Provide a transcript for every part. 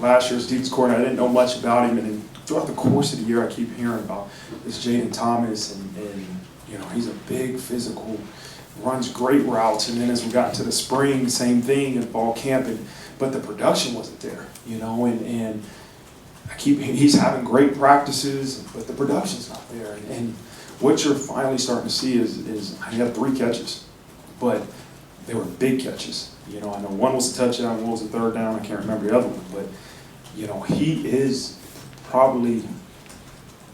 last year's defense coordinator. I didn't know much about him, and then throughout the course of the year, I keep hearing about this Jayden Thomas, and you know, he's a big physical, runs great routes, and then as we got into the spring, same thing in fall camp, but the production wasn't there, you know, and he's having great practices, but the production's not there, and what you're finally starting to see is he had 3 catches, but they were big catches. You know, I know one was a touchdown, one was a third down. I can't remember the other one, but you know, he is probably,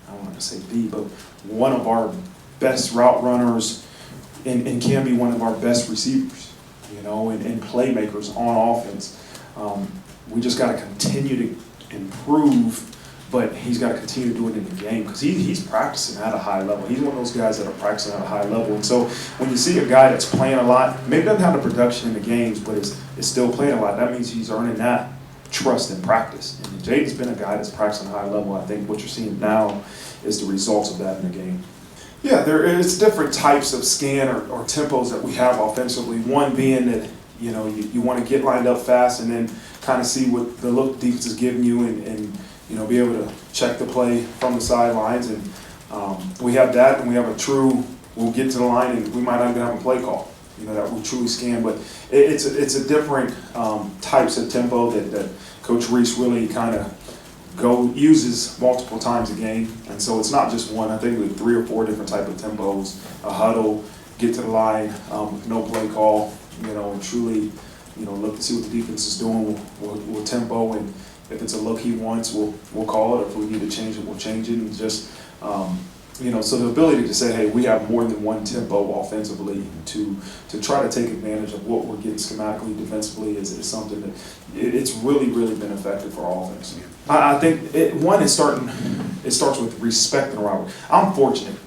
I don't want to say but one of our best route runners, and can be one of our best receivers. You know, and playmakers on offense. We just got to continue to improve. But he's got to continue to do it in the game because he's practicing at a high level. He's one of those guys that are practicing at a high level. And so when you see a guy that's playing a lot, maybe doesn't have the production in the games, but is still playing a lot, that means he's earning that trust in practice. And Jayden's been a guy that's practicing at a high level. I think what you're seeing now is the results of that in the game. Yeah, there is different types of scan or tempos that we have offensively. One being that, you know, you want to get lined up fast and then kind of see what the look defense is giving you and you know, be able to check the play from the sidelines. And we have that, and we have a true, we'll get to the line, and we might not even have a play call, you know, that we truly scan. But it's a different types of tempo that Coach Reese really kind of uses multiple times a game. And so it's not just one. I think we have 3 or 4 different type of tempos, a huddle, get to the line with no play call, you know, and truly, you know, look to see what the defense is doing. We'll tempo, and if it's a look he wants, we'll call it. If we need to change it, we'll change it. And just, you know, so the ability to say, hey, we have more than one tempo offensively to try to take advantage of what we're getting schematically, defensively is something that it's really, really been effective for all of us. I think it starts with respect and rivalry. I'm fortunate,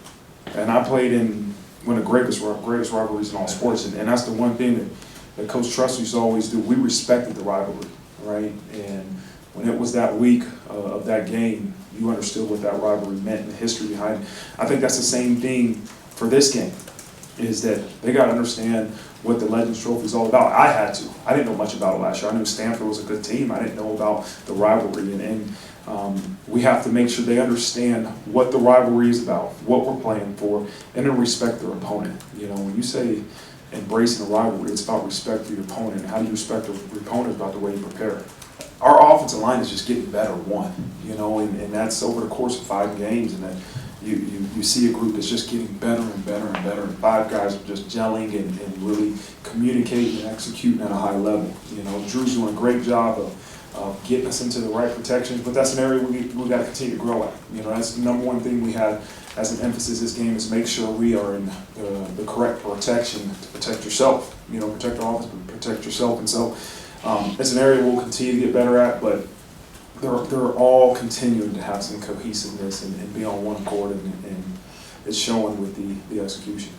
and I played in one of the greatest rivalries in all sports, and that's the one thing that Coach Truss used to always do. We respected the rivalry, right? And when it was that week of that game, you understood what that rivalry meant and the history behind it. I think that's the same thing for this game, is that they got to understand what the Legends Trophy is all about. I had to. I didn't know much about it last year. I knew Stanford was a good team. I didn't know about the rivalry. And we have to make sure they understand what the rivalry is about, what we're playing for, and then respect their opponent. You know, when you say embracing a rivalry, it's about respect for your opponent. How do you respect your opponent? About the way you prepare. Our offensive line is just getting better, you know, and that's over the course of 5 games, and then you see a group that's just getting better and better and better, and 5 guys are just gelling and really communicating and executing at a high level. You know, Drew's doing a great job of getting us into the right protections, but that's an area we got to continue to grow at. You know, that's the number one thing we had as an emphasis this game, is make sure we are in the correct protection to protect yourself. You know, protect our offense, but protect yourself, and so. It's an area we'll continue to get better at, but they're all continuing to have some cohesiveness and be on one accord, and it's showing with the execution.